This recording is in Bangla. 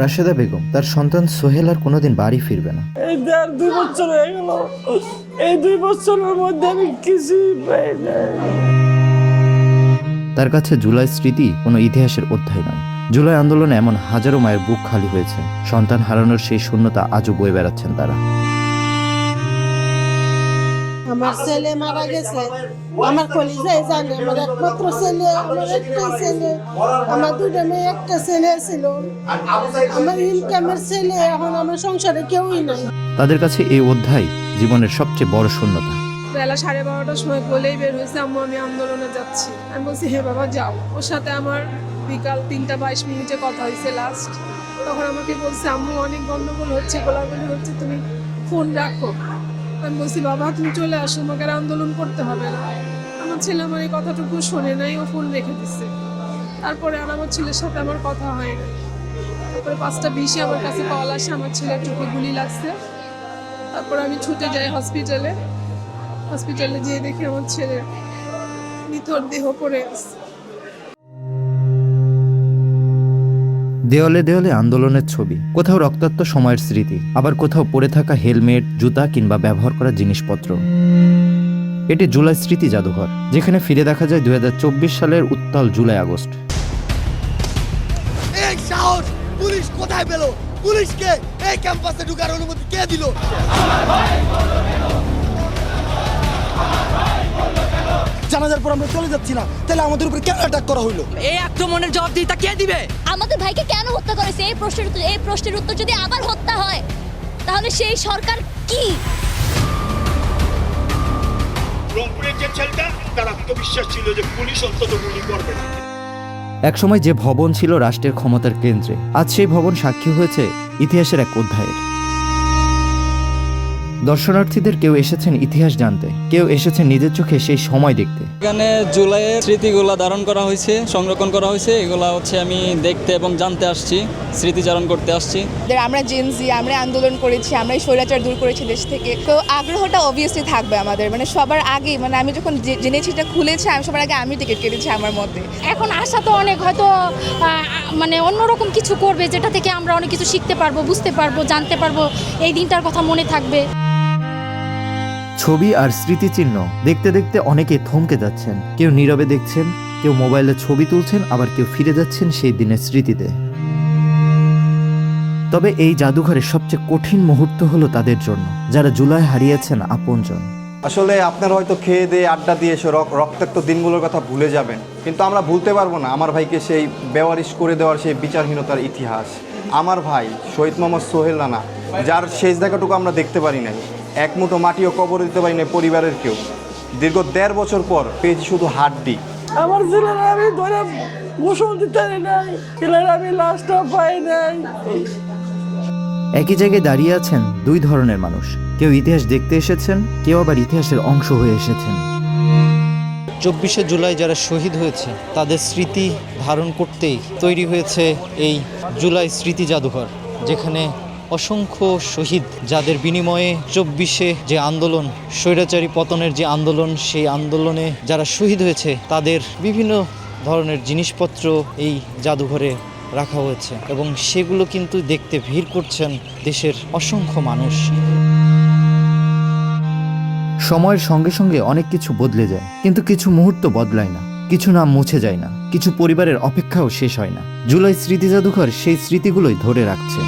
রাশেদা বেগম তার সন্তান সোহেল আর কোনোদিন বাড়ি ফিরবে না। এই 2 বছর হয়ে গেল, এই 2 বছরের মধ্যে আমি কিছুই পাই নাই। তার কাছে জুলাই স্মৃতি কোনো ইতিহাসের অধ্যায় নয়। জুলাই আন্দোলনে এমন হাজারো মায়ের বুক খালি হয়েছে, সন্তান হারানোর সেই শূন্যতা আজও বয়ে বেড়াচ্ছেন তারা। আমার ছেলে মারা গেছে, আমার কলিজায় জানে, আমার একমাত্র ছেলে, আমার একটা ছেলে, আমার 2টা মেয়ে, একটা ছেলে ছিল, আমার ইনকামের ছেলে, এখন আমার সংসারে কেউই নাই। তাদের কাছে এই অধ্যায় জীবনের সবচেয়ে বড় শূন্যতা। বেলা 12:30টার সময় বলেই বের হয়েছে, আম্মু আমি আন্দোলনে যাচ্ছি। আমি বলছি হে বাবা যাও। ওর সাথে আমার বিকাল 3:22 কথা হয়েছে লাস্ট। তখন আমাকে বলছে আম্মু অনেক গন্ডগোল হচ্ছে, গোলাগুলি হচ্ছে, তুমি ফোন রাখো। আমি বলছি বাবা তুমি চলে আসো, আমাকে আর আন্দোলন করতে হবে না। আমার ছেলে আমার এই কথাটুকু শোনে নাই, ও ফোন রেখে দিচ্ছে। তারপরে আর আমার ছেলের সাথে আমার কথা হয় না। তারপরে 5:20 আমার কাছে কল আসে, আমার ছেলের চোখে গুলি লাগছে। তারপর আমি ছুটে যাই হসপিটালে যেয়ে দেখি আমার ছেলে নিথর দেহ পড়ে আছে। দেওয়ালে দেওয়ালে আন্দোলনের ছবি, কোথাও রক্তাক্ত সময়ের স্মৃতি, আবার কোথাও পড়ে থাকা হেলমেট, জুতা কিংবা ব্যবহার করা জিনিসপত্র। এটি জুলাই স্মৃতি জাদুঘর, যেখানে ফিরে দেখা যায় 2024 সালের উত্তাল জুলাই আগস্ট। এই সাহস পুলিশ কোথায় পেল? পুলিশকে এই ক্যাম্পাসে ঢোকার অনুমতি কে দিল? জানাজার পর আমরা চলে যাচ্ছি না, তাহলে আমাদের উপরে কেন অ্যাটাক করা হলো? এই আক্রমণের জবাবদিহিতা কে দিবে? আমাদের ভাইকে কেন হত্যা করেছে এই প্রশ্নের উত্তর যদি আবার হত্যা হয়, তাহলে সেই সরকার কি? রংপুরের যে ছেলেটা, তার আত্মবিশ্বাস ছিল যে পুলিশ অন্তত গুলি করবে না। একসময় যে ভবন ছিল রাষ্ট্রের ক্ষমতার কেন্দ্রে, আজ সেই ভবন সাক্ষী হয়েছে ইতিহাসের এক অধ্যায়ের। দর্শনার্থীদের কেউ এসেছেন ইতিহাস জানতে, কেউ এসেছেন নিজের চোখে সেই সময় দেখতে। এখানে জুলাইয়ের স্মৃতিগুলা ধারণ করা হয়েছে, সংরক্ষণ করা হয়েছে। এগুলা হচ্ছে আমি দেখতে এবং জানতে আসছি, স্মৃতিচারণ করতে আসছি। আমরা জেনজি, আমরা আন্দোলন করেছি, আমরা এই স্বৈরাচার দূর করেছি দেশ থেকে। তো আগ্রহটা অবভিয়াসলি থাকবে আমাদের, মানে সবার আগে, মানে আমি যখন জেনেছি এটা খুলেছে, আমি সবার আগে আমি টিকিট কেটেছি আমার মধ্যে। এখন আশা তো অনেক, হয়তো মানে অন্যরকম কিছু করবে, যেটা থেকে আমরা অনেক কিছু শিখতে পারবো, বুঝতে পারবো, জানতে পারবো, এই দিনটার কথা মনে থাকবে। ছবি আর স্মৃতিচিহ্ন দেখতে দেখতে অনেকে থমকে যাচ্ছেন, কেউ নীরবে দেখছেন, কেউ মোবাইলে ছবি তুলছেন, আবার কেউ ফিরে যাচ্ছেন সেই দিনের স্মৃতিতে। তবে এই জাদুঘরের সবচেয়ে কঠিন মুহূর্ত হলো তাদের জন্য, যারা জুলাই হারিয়েছেন আপনজন। আসলে আপনারা হয়তো খেয়ে দিয়ে আড্ডা দিয়ে এসে রক্তাক্ত দিনগুলোর কথা ভুলে যাবেন, কিন্তু আমরা ভুলতে পারবো না আমার ভাইকে সেই বেওয়ারিশ করে দেওয়ার সেই বিচারহীনতার ইতিহাস। আমার ভাই শহীদ মোহাম্মদ সোহেল রানা, যার শেষ দেখাটুকু আমরা দেখতে পারি নাই, এক মুঠো মাটিও কবর দিতে পারি নাই পরিবারের কেউ। দীর্ঘ 1.5 বছর পর পেয়েছি শুধু হাড্ডি। আমার ছেলেরা আমি ধরে গোসল দিতে পারি নাই, ছেলেরা আমি লাশটা পাই নাই। একই জায়গায় দাঁড়িয়ে আছেন দুই ধরনের মানুষ, কেউ ইতিহাস দেখতে এসেছেন, কেউ আবার ইতিহাসের অংশ হয়ে এসেছেন। 24শে জুলাই যারা শহীদ হয়েছে তাদের স্মৃতি ধারণ করতেই তৈরি হয়েছে এই জুলাই স্মৃতি জাদুঘর, যেখানে অসংখ্য শহীদ, যাদের বিনিময়ে 24শে যে আন্দোলন, স্বৈরাচারী পতনের যে আন্দোলন, সেই আন্দোলনে যারা শহীদ হয়েছে তাদের বিভিন্ন ধরনের জিনিসপত্র এই জাদুঘরে রাখা হয়েছে, এবং সেগুলো কিন্তু দেখতে ভিড় করছেন দেশের অসংখ্য মানুষ। সময়ের সঙ্গে সঙ্গে অনেক কিছু বদলে যায়, কিন্তু কিছু মুহূর্ত বদলায় না, কিছু নাম মুছে যায় না, কিছু পরিবারের অপেক্ষাও শেষ হয় না। জুলাই স্মৃতি জাদুঘর সেই স্মৃতিগুলোই ধরে রাখছে।